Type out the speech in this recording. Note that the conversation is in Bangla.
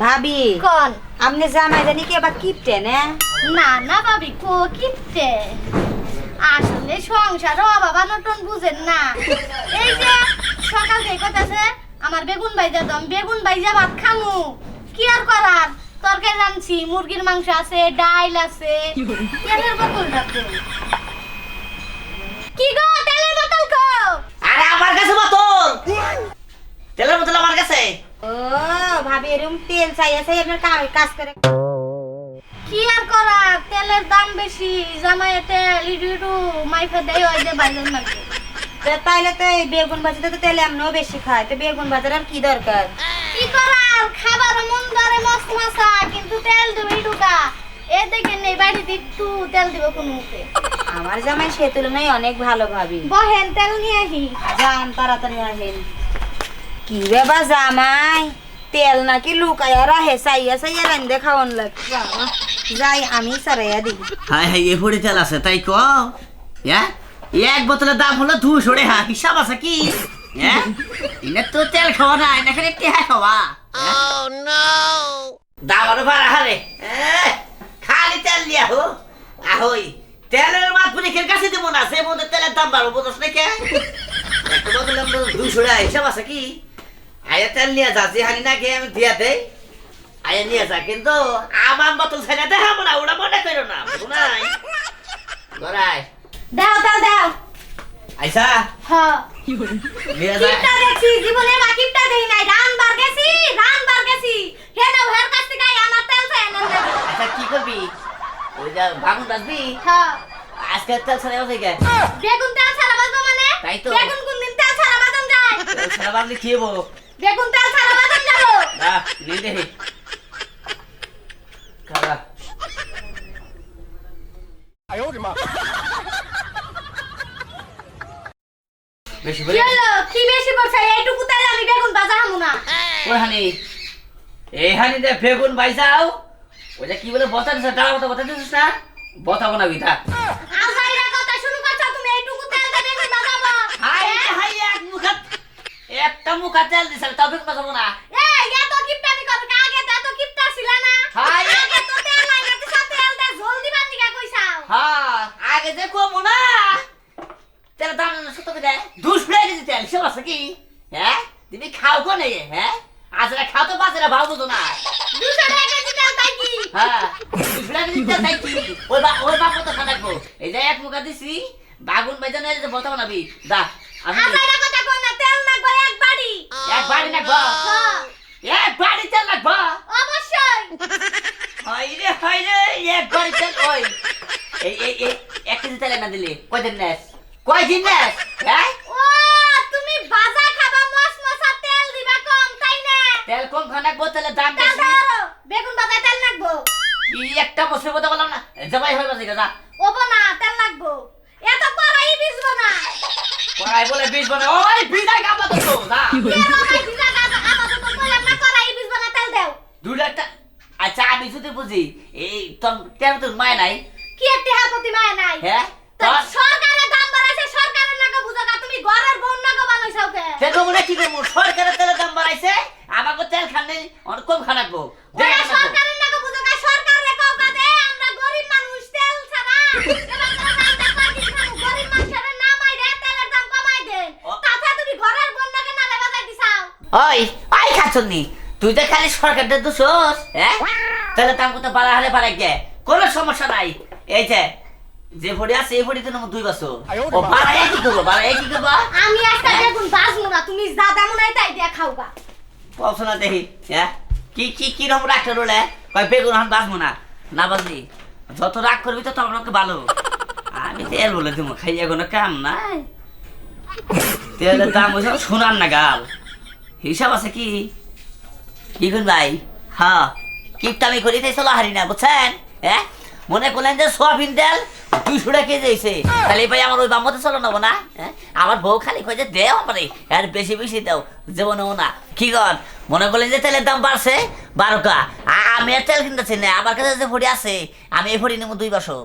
ভাবি কোন আপনি জামাই জানি কি আবার কিপটে না? না না ভাবি কো কিপটে আসলে সংসার বাবা নটন বুঝেন না। এই যে সকাল থেকে কইতাছে আমার বেগুন ভাইজা দম, বেগুন ভাইজা ভাত খামু, কি আর করার, তরকারি রাঁধছি, মুরগির মাংস আছে, ডাল আছে, তেলের বোতল আছে। কি গো তেলের বোতল কো? আরে আমার কাছে বোতল, তেলের বোতল আমার কাছে। ও ভাবি এরকম তেল চাইছে আপনার কাজ করে। কি আর করার, তেলের দাম বেশি, জামাইয়ে তেল ইডু মাইফা দেয় ওই যে বাইজন লাগে। তাইলে তো এই বেগুন ভাজিতে তো তেল এমনও বেশি খায়, তো বেগুন ভাজার আর কি দরকার? কি করার, খাবার মন ধরে মস মশা, কিন্তু তেল দেবে ইডুকা। এ দেখে নেই বাড়িতে একটু তেল দিব কোন মুখে। আমার জামাই সে তুলনায় অনেক ভালো ভাবি। বহেন তেল নিয়ে আহি। যান তাড়াতাড়ি আসেন। কি বাবা জামাই তেল নাকি লুকায়া রাহে, চাইয়া চাইয়া রান্ধে খাওয়ান লাগছে। যাই আমি সারাইয়া দিই। হাই হাই এ পড়ে তেল আছে তাই ক? হ্যাঁ এক বোতলের দাম হলো 200 টাকা, হিসাব আছে কি? হ্যাঁ ইনে তো তেল খাওয়া না, এনে খালি টেহা খাওয়া। ও নো দাম আরো বাড়া হারে, খালি তেল দিয়া হো আহই তেলের মাত পুলিশের কাছে দেবো না, সে মধ্যে তেলের দাম বাড়বো বুঝছ না কে? একটা বোতলের দাম 200 টাকা, হিসাব আছে কি? আয়া তেল নিয়ে যাচ্ছি হানি না খেয়ে আমি দিয়া দেই, আয়া নিয়ে যা, কিন্তু আমার বোতল ছেড়ে দেখাবো না, ওরা মনে করো না বুঝো নাই গড়াই দাও দাও দাও। আইসা হ্যাঁ নিয়ে যা। কিপটা দেখছি জীবনে, মা কিপটা দেই নাই, রানবার গেছি হে না হের কাছ থেকে আমার তেল চাই না। আচ্ছা কি করবি? ওই যা বাগুন বাজবি, হ্যাঁ আজকে তেল ছাড়া হয়ে গে। বেগুন তেল ছাড়া বাজবো মানে? তাই তো। বেগুন কোন দিন তেল ছাড়া বাজন যায়? তেল ছাড়া বাজলে কি হবো? বেগুন তেল ছাড়া বাজন যাবো? না নিয়ে দেখি খাবা। বেশি কি বলে হলো, কি বেশি বলছ? এইটুকু তেল আমি বেগুন ভাজা হামু না। ওই হানি, এই হানি দে বেগুন বাইসাও, ওই যে কি বলে বতা দিছ, ডালা বতা দিছিস না, বতা বানাবি থাক। আজাইরা কথা শুরু করছ তুমি, এইটুকু তেল দে বেগুন ভাজাবো? হাই হাই এক মুখাত একটা মুখা তেল দিছ, তাও বেগুন বাজাবো না। এই এত কিপটামি কর, আগে তো এত কিপটা ছিল না। হাই আগে তো তেল নাই না, তুই তেল দে জল দিবার নিকা কইছাও। হ্যাঁ আগে যে কমো না, তেল দাম সত্য করে 200 টাকা কেজি তেল, সব আছে কি? হ্যাঁ তুমি খাও কোনে? হ্যাঁ আজরা খাও তো বাজারে ভাও বুঝো না। 200 টাকা কেজি তেল তাই কি? হ্যাঁ 200 টাকা কেজি তেল তাই কি? ওই বাপ কত খাটাকবো, এই যে এক মুখা দিছি বাগুন বেজানে যে বলতে বানাবি দা। আমি আজাইরা কথা কই না, তেল লাগবে এক বাড়ি। এক বাড়ি লাগবো, হ্যাঁ এক বাড়ি তেল লাগবো। অবশ্যই। হাই রে এক বাড়ি তেল। ওই এই 1 কেজি তেল না দিলে কয়দিন নেস? কয়দিন নেস? হ্যাঁ ও তুমি ভাজা খাবা, মশমশা তেল দিবা কম তাই না? তেল কম খানা বোতলের দাম তেল বেশি। দাও, বেগুন ভাজায় তেল লাগবো। কি একটা বসে কথা বললাম না, জবাই হয়ে গেছে যা। ওবো না, তেল লাগবো। এত কড়াই বিজবো না। কড়াই বলে বিষ বলে, ওই বিদায় কামলা তো যা। তেল ওই ভিজা গাজা আমাদের তো বললাম না, কড়াই বিজবো না, তেল দাও। 2 লাখ টাকা। আচ্ছা আমি যদি বুঝি এই তোর তেল তোর মায় নাই, কি একটা হাপতি মায় নাই? হ্যাঁ তা তোর সরকারের দাম বাড়াইছে, সরকারের নাকি বুঝাকা, তুমি ঘরের বউ নাকি বানাইছাও কে? সে তো মনে কি করবো, সরকারের তেলের দাম বাড়াইছে, আমাকে তেল খান নেই অনেক কম খানাকবো। ওরা সরকারের নাকি বুঝাকা, সরকারে কাউ কাজে আমরা গরিব মানুষ তেল ছাড়া এবার তো আমরা কয়দিন খাবো, গরিব মানুষের না মাইরে তেলের দাম কমাই দেন। তাতে তুমি ঘরের বউ নাকি নালে বাজাই দিছাও। ওই আই খাচ্ছনি তুই তো খালি সরকারটা দুশোস, হ্যাঁ তাহলে দাম কত বাড়া হলে বাড়াই গে, কোনো সমস্যা নাই। এই যে ভরি আছে এই ভরি তো 2 বছর ও বাড়াই কি করবো, বাড়াই কি করবো? আমি একটা বেগুন বাজমু না, তুমি যা দাম নাই তাই দিয়া খাওগা। পছন্দ দেখি হ্যাঁ কি কি কি রকম রাখতে রোলে কয় বেগুন হান বাঁচবো না, না বাজলি যত রাগ করবি তো আমাকে ভালো। আমি তেল বলে দিব খাইয়া কোনো কাম নাই, তেলের দাম হয়েছে শোনার না গাল, হিসাব আছে কি? কি করুন ভাই? হ্যাঁ কিপটামি করি তাই চলো হারি না বুঝছেন? হ্যাঁ মনে করলেন যে সোয়াবিন তেল 200 টাকা কেজি হয়েছে, তাহলে ভাই আমার ওই বামতে চলো নেবো না? হ্যাঁ আমার বউ খালি কয়ে যে দেও আমারে আর বেশি বেশি দাও, যেমন নেবো না। কি কর মনে করলেন যে তেলের দাম বাড়ছে 12 আমি আর তেল কিনতেছি না, আমার কাছে যে ভরি আছে আমি এই ভরি নেবো 2 বছর।